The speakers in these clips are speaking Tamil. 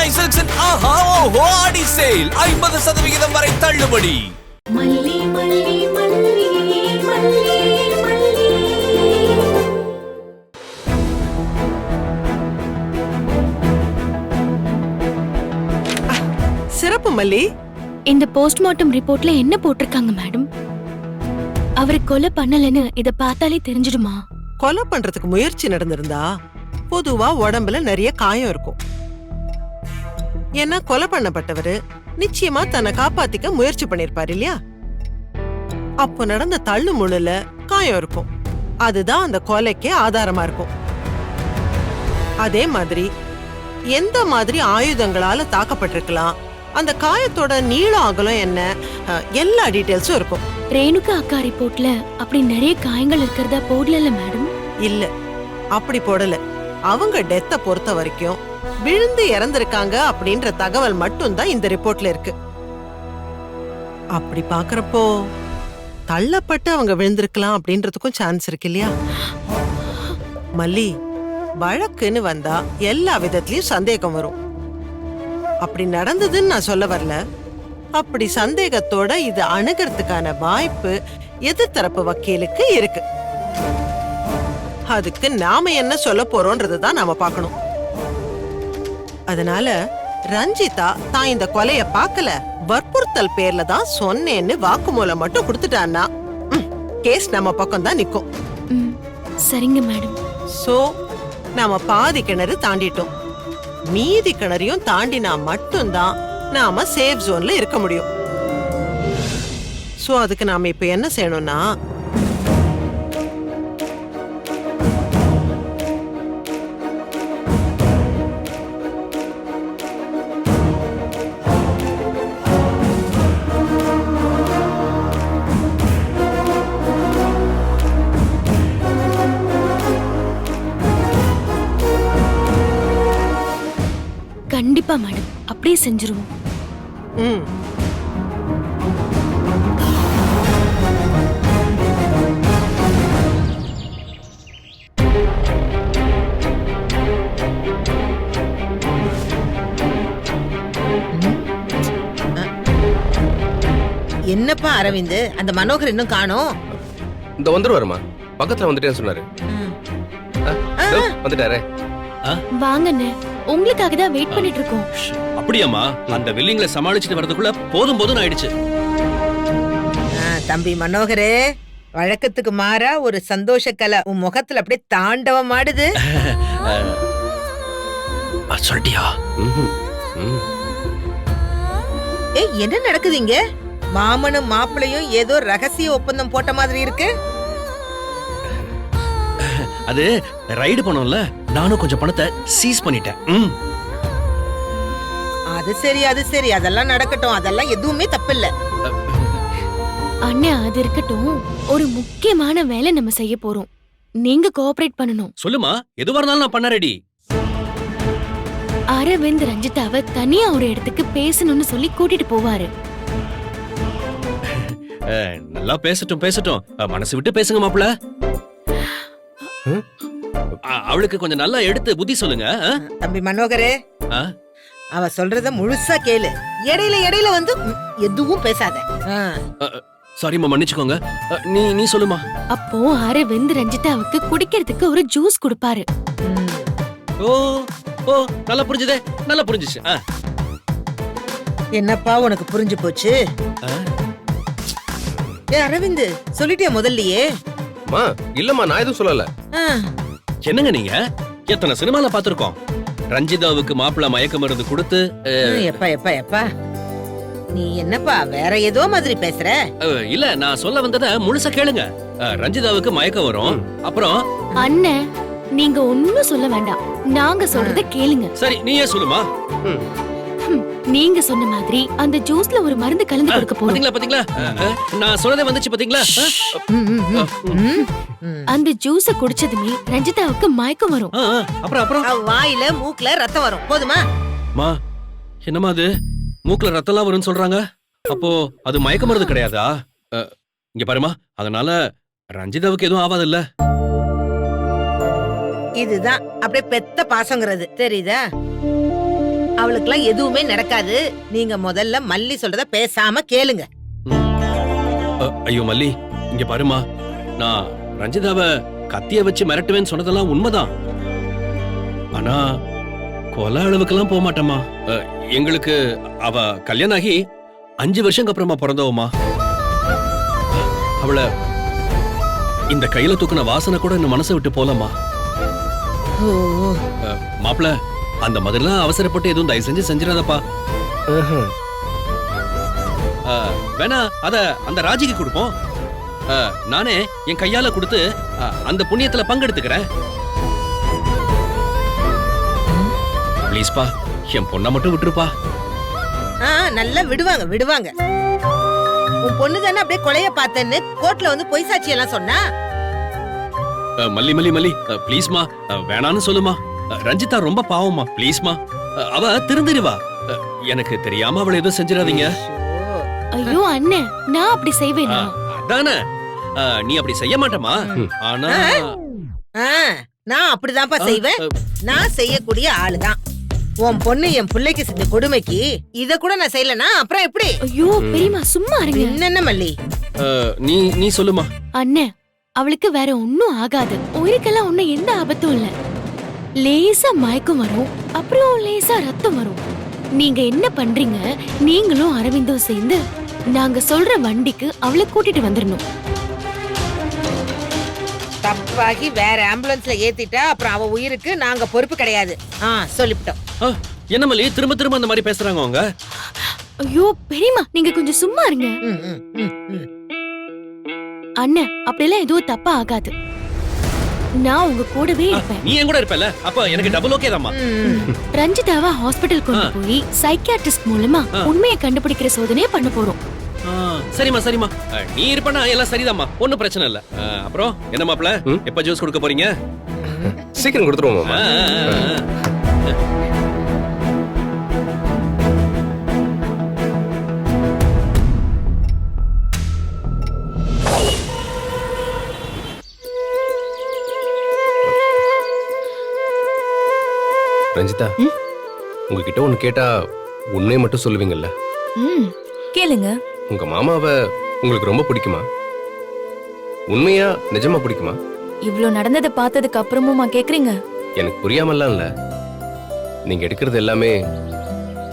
சென்னை சில்க்ஸின் ஆஹா ஓஹோ ஆடி சேல் 50% வரை தள்ளுபடி. மல்லி மல்லி மல்லி மல்லி மல்லி. சிறப்பு மல்லி. இந்த போஸ்ட்மார்ட்டம் ரிப்போர்ட்ல என்ன போட்டிருக்காங்க மேடம்? அவரை கொலை பண்ணலன்னு இத பார்த்தாலே தெரிஞ்சிடுமா? கொலை பண்றதுக்கு முயற்சி நடந்திருந்தா பொதுவா உடம்புல நிறைய காயம் இருக்கும். ஏன்னா கொலை பண்ணப்பட்டவரு நிச்சயமா தன்னை காப்பாத்திக்க முயற்சி பண்ணிருப்பாரு இல்லையா? அப்போ நடந்த தள்ளு முழுல காயம் இருக்கும். அதுதான் அந்த கொலைக்கே ஆதாரமா இருக்கும். அதே மாதிரி எந்த மாதிரி ஆயுதங்களால தாக்கப்பட்டிருக்கலாம், அந்த காயத்தோட நீளம் அகலம் என்ன, எல்லா டீடைல்ஸும் இருக்கும். ரேணுகா அக்கா ரிப்போர்ட்ல அப்படி நிறைய காயங்கள் இருக்கிறதா போடல மேடம்? இல்ல, அப்படி போடல. அவங்க டெத்த பொறுத்த வரைக்கும் விழுந்து இறந்திருக்காங்க அப்படின்ற தகவல் மட்டும்தான் இந்த ரிப்போர்ட்ல இருக்கு. அப்படி பாக்குறப்போ தள்ளப்பட்டு அவங்க விழுந்திருக்கலாம் அப்படின்றதுக்கும் சான்ஸ் இருக்கு இல்லையா? மல்லி, வழக்குன்னு வந்தா எல்லா விதத்திலயும் சந்தேகம் வரும். அப்படி நடந்ததுன்னு நான் சொல்ல வரல. அப்படி சந்தேகத்தோட இது அணுகிறதுக்கான வாய்ப்பு எதிர்த்தரப்பு வக்கீலுக்கு இருக்கு. அதுக்கு நாம என்ன சொல்ல போறோம்ன்றதுதான் நாம பார்க்கணும். அதனால ரஞ்சிதா தான் இந்த கொலைய பார்க்கல, வற்புறுத்தல் பேர்ல தான் சொன்னேன்னு வாக்குமூலம் மட்டும் கொடுத்துட்டான்னா கேஸ் நம்ம பக்கம் தான் நிக்கும். சரிங்க மேடம். சோ நாம பாதி கிணறு தாண்டிட்டோம். மீதி கிணறையும் தாண்டினா மட்டும்தான் நாம சேஃப் ஜோன்ல இருக்க முடியும். சோ அதுக்கு நாம இப்ப என்ன செய்யணும்னா, கண்டிப்பா மேடம், அப்படியே செஞ்சிருவோம். என்னப்பா அரவிந்த், அந்த மனோகர் இன்னும் காணோம்? இந்த வந்துருவாருமா, பக்கத்துல வந்துட்டேன்னு சொன்னாரு. வந்துட்டாரே. வாங்கண்ணே, உங்களுக்காக தான் வெயிட் பண்ணிட்டு இருக்கோம். அப்படியாமா? அந்த வில்லிங்களை சமாளிச்சுட்டு வரதுக்குள்ள போதும் போதும் ஆயிடுச்சு. தம்பி மனோகரே, வழக்கத்துக்கு மாறா ஒரு சந்தோஷ கலை உன் முகத்துல அப்படியே தாண்டவம் ஆடுது. சொல்லிட்டியா? ஏய், என்ன நடக்குது இங்க? மாமனும் மாப்பிளையும் ஏதோ ரகசிய ஒப்பந்தம் போட்ட மாதிரி இருக்கு. அது ரைடு பண்ணோம்ல, நானும் கொஞ்சம் பணத்தை சீஸ் பண்ணிட்டேன். அது சரி, அது சரி, அதெல்லாம் நடக்கட்டும். அதெல்லாம் எதுவுமே தப்பில்ல. அண்ணே, அது இருக்கட்டும். ஒரு முக்கியமான வேலை நம்ம செய்ய போறோம். நீங்க கோஆபரேட் பண்ணணும். சொல்லுமா, எதுவா இருந்தாலும் நான் பண்ண ரெடி. அரவிந்த் ரஞ்சிதாவை தனியா ஒரு இடத்துக்கு பேசணும்னு சொல்லி கூட்டிட்டு போவாரு. நல்லா பேசட்டும் பேசட்டும், மனசு விட்டு பேசுங்க மாப்பிள்ள. அவளுக்கு கொஞ்சம் நல்லா எடுத்து புத்தி சொல்லுங்க. தம்பி மனோகரே, அவ சொல்றத முழுசா கேளு. இடையில இடையில வந்து எதுவும் பேசாத. சாரிமா, மன்னிச்சுக்கோங்க. நீ சொல்லுமா. அப்போ அரவிந்த் ரஞ்சிதாவுக்கு குடிக்கிறதுக்கு ஒரு ஜூஸ் கொடுப்பாரு. ஓ ஓ, நல்லா புரிஞ்சுதே, நல்லா புரிஞ்சுச்சு. என்னப்பா உனக்கு புரிஞ்சு போச்சு? அரவிந்த், சொல்லிட்டியா முதல்லயே? இல்லம்மா, நான் எதுவும் சொல்லல. என்னங்க நீங்க? எத்தனை சினிமால பாத்துருக்கோம். ரஞ்சிதாவுக்கு மாப்பிள்ள மயக்க மருந்து கொடுத்து. எப்பா எப்பா எப்பா, நீ என்னப்பா வேற ஏதோ மாதிரி பேசுற? இல்ல, நான் சொல்ல வந்தத முழுசா கேளுங்க. ரஞ்சிதாவுக்கு மயக்கம் வரும். அப்புறம் அண்ணன், நீங்க ஒன்னும் சொல்ல வேண்டாம், நாங்க சொல்றத கேளுங்க. சரி, நீயே சொல்லுமா. நீங்க சொன்ன மாதிரி அந்த ஜூஸ்ல ஒரு மருந்து கலந்து கொடுக்க போறோம். பாத்தீங்களா பாத்தீங்களா, நான் சொன்னதே வந்துச்சு பாத்தீங்களா. அந்த ஜூஸ குடிச்சதுமே ரஞ்சிதாவுக்கு மயக்கம் வரும். அப்புறம் அப்புறம் வாயில மூக்குல ரத்தம் வரும். போதுமா? மா, என்னமா அது மூக்குல ரத்தம்லாம் வரும்னு சொல்றாங்க? அப்போ அது மயக்க மருந்து கிடையாதா? இங்க பாருமா, அதனால ரஞ்சிதாவுக்கு எதுவும் ஆகாது இல்ல. இதுதான் அப்படியே பெத்த பாசங்கிறது, தெரியுதா? அவளுக்குலாம் எதுவுமே நடக்காது. நீங்க முதல்ல மல்லி சொல்றத பேசாம கேளுங்க. ஐயோ மல்லி, இங்க பாருமா, நான் ரஞ்சிதாவை கத்திய வச்சு மிரட்டுவேன்னு சொன்னதெல்லாம் உண்மைதான். ஆனா கொலை அளவுக்கெல்லாம் போக மாட்டேமா. எங்களுக்கு அவ கல்யாணம் ஆகி 5 வருஷம் அப்புறமா பிறந்தவமா. அவளை இந்த கையில தூக்குன வாசனை கூட இந்த மனசை விட்டு போலமா. மாப்பிள, அந்த மாதிரிலாம் அவசரப்பட்டு எதுவும் தயவு செஞ்சு செஞ்சிடாதப்பா. வேணா அத அந்த ராஜிக்கு கொடுப்போம். நானே என் கையால கொடுத்து அந்த புண்ணியத்துல பங்கெடுத்துக்கிறேன். ப்ளீஸ்பா, என் பொண்ணை மட்டும் விட்டுருப்பா. நல்லா விடுவாங்க விடுவாங்க. உன் பொண்ணு தானே அப்படியே கொலைய பார்த்தேன்னு கோர்ட்ல வந்து பொய் சாட்சி எல்லாம் சொன்னா. மல்லி மல்லி மல்லி, ப்ளீஸ்மா, வேணான்னு சொல்லுமா. ரஞ்சிதா ரொம்ப பாவமா, ப்ளீஸ்மா. அவ திருந்திருவா. எனக்கு தெரியாம அவளை எதுவும் செஞ்சிடாதீங்க. ஐயோ அண்ணே, நான் அப்படி செய்வேனா? அதானே, நீ அப்படி செய்ய மாட்டமா. ஆனா நான் அப்படிதான்ப்பா செய்வேன். நான் செய்யக்கூடிய ஆளுதான். உன் பொண்ணு என் பிள்ளைக்கு செஞ்ச கொடுமைக்கு இத கூட நான் செய்யலனா அப்புறம் எப்படி? ஐயோ பெரியம்மா சும்மா இருங்க. என்னென்ன மல்லி? நீ சொல்லுமா. அண்ணே, அவளுக்கு வேற ஒண்ணும் ஆகாது. உயிருக்கெல்லாம் ஒண்ணும் எந்த ஆபத்தும் இல்ல. லேசா மயக்கம் வரும், அப்புறம் லேசா ரத்தம் வரும். நீங்க என்ன பண்றீங்க? நீங்களும் அரவிந்தும் சேர்ந்து நாங்க சொல்ற வண்டிக்கு அவளை கூட்டிட்டு வந்துடணும். தப்பாகி வேற ஆம்புலன்ஸ்ல ஏத்திட்டா அப்புறம் அவ உயிருக்கு நாங்க பொறுப்பு கிடையாது. சொல்லிவிட்டோம். என்ன மல்லி திரும்ப திரும்ப அந்த மாதிரி பேசுறாங்க அவங்க? ஐயோ பெரியம்மா, நீங்க கொஞ்சம் சும்மா இருங்க. அண்ணே, அப்படியெல்லாம் எதுவும் தப்பா ஆகாது. நான் உங்க கூடவே இருப்பேன். நீ என் கூட இருப்பல, அப்ப எனக்கு டபுள் ஓகே தான்மா. ரஞ்சிதாவை ஹாஸ்பிடல் கொண்டு போய் சைக்கியாட்ரிஸ்ட் மூலமா உண்மையை கண்டுபிடிக்கிற சோதனையை பண்ண போறோம். சரிமா சரிமா, நீ இருப்பனா எல்லாம் சரிதாம்மா, ஒன்னும் பிரச்சனை இல்ல. அப்புறம் என்ன மாப்ள, எப்ப ஜூஸ் கொடுக்க போறீங்க? சீக்கிரம் கொடுத்துருவோம். ரஞ்சிதா, உங்ககிட்ட ஒண்ணு கேட்டா உண்மையை மட்டும் சொல்லுவீங்கல்ல? கேளுங்க. உங்க மாமாவை உங்களுக்கு ரொம்ப பிடிக்குமா? உண்மையா நிஜமா பிடிக்குமா? இவ்ளோ நடந்ததை பார்த்ததுக்கு அப்புறமுமா கேக்குறீங்க? எனக்கு புரியாமல்லாம் இல்ல. நீங்க எடுக்கிறது எல்லாமே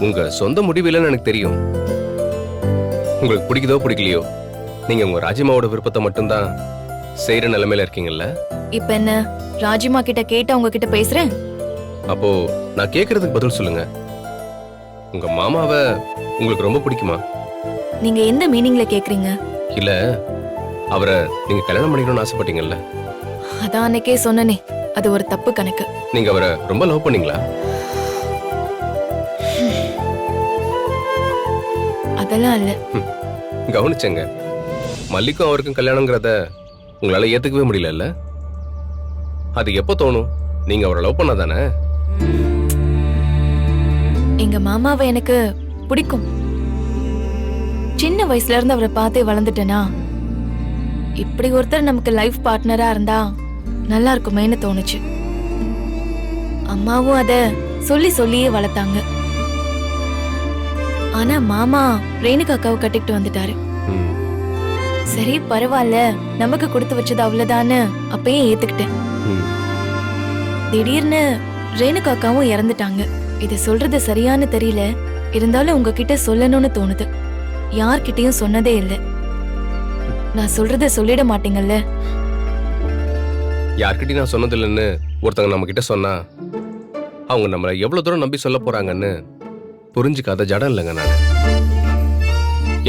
உங்க சொந்த முடிவு இல்லைன்னு எனக்கு தெரியும். உங்களுக்கு பிடிக்குதோ பிடிக்கலையோ, நீங்க உங்க ராஜிமாவோட விருப்பத்தை மட்டும்தான் செய்யற நிலைமையில இருக்கீங்கல்ல. இப்ப என்ன, ராஜிமா கிட்ட கேட்டா உங்ககிட்ட பேசுறேன்? அப்போ நான் கேக்குறதுக்கு பதில் சொல்லுங்க. உங்க மாமாவை உங்களுக்கு ரொம்ப பிடிக்குமா? நீங்க எந்த மீனிங்ல கேக்குறீங்க? இல்ல, அவரை நீங்க கல்யாணம் பண்ணிக்கணும்னு ஆசைப்பட்டீங்கல்ல? அதான் அன்னைக்கே சொன்னனே, அது ஒரு தப்பு கணக்கு. நீங்க அவரை ரொம்ப லவ் பண்ணீங்களா? அதெல்லாம் இல்ல. கவனிச்சங்க, மல்லிக்கும் அவருக்கும் கல்யாணங்கிறத உங்களால ஏத்துக்கவே முடியல. அது எப்போ தோணும்? நீங்க அவரை லவ் பண்ணாதானே? எங்க மாமாவை எனக்கு பிடிக்கும். சின்ன வயசுல இருந்து அவரை பார்த்தே வளர்ந்துட்டேனா, இப்படி ஒருத்தர் நமக்கு லைஃப் பார்ட்னரா இருந்தா நல்லா இருக்குமேன்னு தோணுச்சு. அம்மாவும் அத சொல்லி சொல்லியே வளர்த்தாங்க. ஆனா மாமா ரேணுகா அக்காவை கட்டிக்கிட்டு வந்துட்டாரு. சரி பரவாயில்ல, நமக்கு கொடுத்து வச்சது அவ்வளவுதான்னு அப்பயே ஏத்துக்கிட்டேன். திடீர்னு ரேணுகா அக்காவும் இறந்துட்டாங்க. இது சொல்றது சரியானு தெரியல, இருந்தாலும் உங்ககிட்ட சொல்லணும்னு தோணுது. யார்கிட்டயும் சொன்னதே இல்லை. நான் சொல்றத சொல்லிட மாட்டீங்கல்ல? யார்கிட்டயும் நான் சொன்னதில்லைன்னு ஒருத்தவங்க நம்ம கிட்ட சொன்னா அவங்க நம்மள எவ்வளவு தூரம் நம்பி சொல்ல போறாங்கன்னு புரிஞ்சுக்காத ஜடம் இல்லைங்க நான்.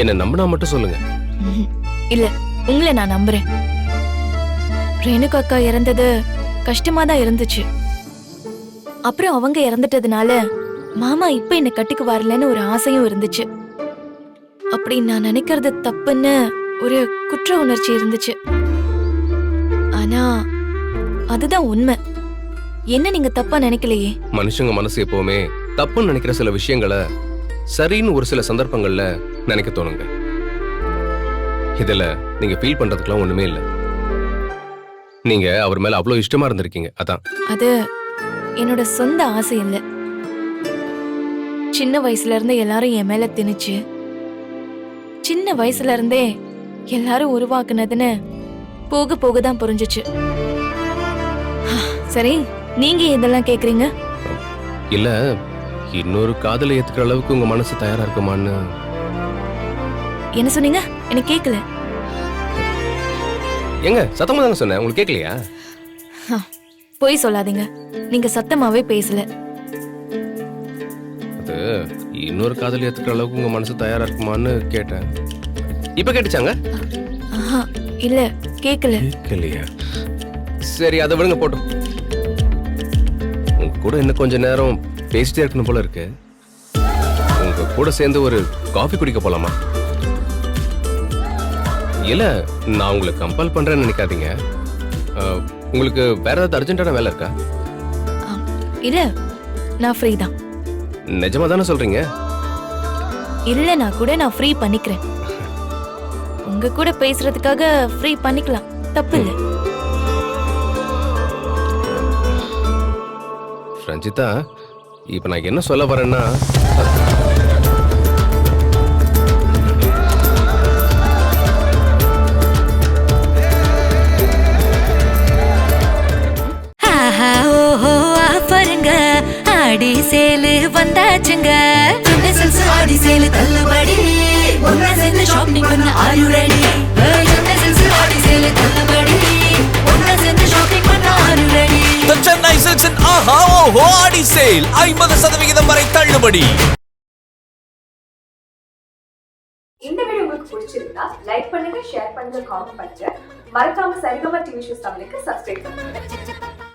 என்ன நம்பினா மட்டும் சொல்லுங்க. இல்ல, உங்களை நான் நம்புறேன். ரேணுகா அக்கா இறந்தது கஷ்டமா தான் இருந்துச்சு. அப்புறம் அவங்க இறந்துட்டதுனால மாமா இப்ப என்ன கட்டிக்கு வரலன்னு ஒரு ஆசையும் இருந்துச்சு. அப்படி நான் நினைக்கிறது தப்புன்னு ஒரு குற்ற உணர்ச்சி இருந்துச்சு. ஆனா அதுதான் உண்மை. என்ன நீங்க தப்பா நினைக்கலையே? மனுஷங்க மனசு எப்பவுமே தப்புன்னு நினைக்கிற சில விஷயங்களை சரின்னு ஒரு சில சந்தர்ப்பங்கள்ல நினைக்க தோணுங்க. இதுல நீங்க ஃபீல் பண்றதுக்குலாம் ஒண்ணுமே இல்ல. நீங்க அவர் மேல அவ்வளவு இஷ்டமா இருந்திருக்கீங்க, அதான். அது என்னோட சொந்த ஆசை இல்ல. சின்ன வயசுல இருந்து எல்லாரும் என் மேல திணிச்சு சின்ன வயசுல இருந்தே எல்லாரும் உருவாக்குனதுன்னு போக போக தான் புரிஞ்சுச்சு. சரி, நீங்க இதெல்லாம் கேக்குறீங்க? இல்ல, இன்னொரு காதலை ஏத்துக்கிற அளவுக்கு உங்க மனசு தயாரா இருக்குமான்னு. என்ன சொன்னீங்க? எனக்கு கேக்கல. எங்க சத்தமா தானே சொன்னேன், உங்களுக்கு கேட்கலையா? பொய் சொல்லாதீங்க, நீங்க சத்தமாவே பேசல. அது இன்னொரு காதலை ஏத்துக்கிற அளவுக்கு உங்க மனசு தயாரா இருக்குமான்னு கேட்டேன். இப்ப கேட்டுச்சாங்க? ஆஹா, இல்ல கேக்கல. கேட்கலையா? சரி, அதை விடுங்க போட்டோம். உங்க கூட இன்னும் கொஞ்ச நேரம் பேசிட்டே இருக்கணும் போல இருக்கு. உங்க கூட சேர்ந்து ஒரு காஃபி குடிக்க போலாமா? இல்ல, நான் உங்களை கம்பல் பண்றேன்னு நினைக்காதீங்க. உங்களுக்கு வேற ஏதாவது அர்ஜென்ட்டான வேலை இருக்கா? இல்ல, நான் ஃப்ரீ தான். நிஜமா தானே சொல்றீங்க? இல்லனா கூட நான் ஃப்ரீ பண்ணிக்கிறேன். உங்க கூட பேசுறதுக்காக ஃப்ரீ பண்ணிக்கலாம், தப்பு இல்ல. ரஞ்சிதா, இப்ப நான் என்ன சொல்ல வரேன்னா, ஆடி சேலு வந்தாச்சுங்க. ஆடி சேலு தள்ளுபடி. ஒன்னா சேர்ந்து ஷாப்பிங் பண்ண Are you ready? ஆடி சேலு தள்ளுபடி. ஒன்னா சேர்ந்து ஷாப்பிங் பண்ண Are you ready? The Chennai Silks in ஆஹா ஓஹோ ஆடி சேல் 50% வரை தள்ளுபடி. இந்த வீடியோ உங்களுக்கு பிடிச்சிருந்தா லைக் பண்ணுங்க, ஷேர் பண்ணுங்க, காமெண்ட் பண்ணுங்க. மறக்காம சரிகமா டிவி ஷோஸ் தமிழுக்கு சப்ஸ்கிரைப் பண்ணுங்க.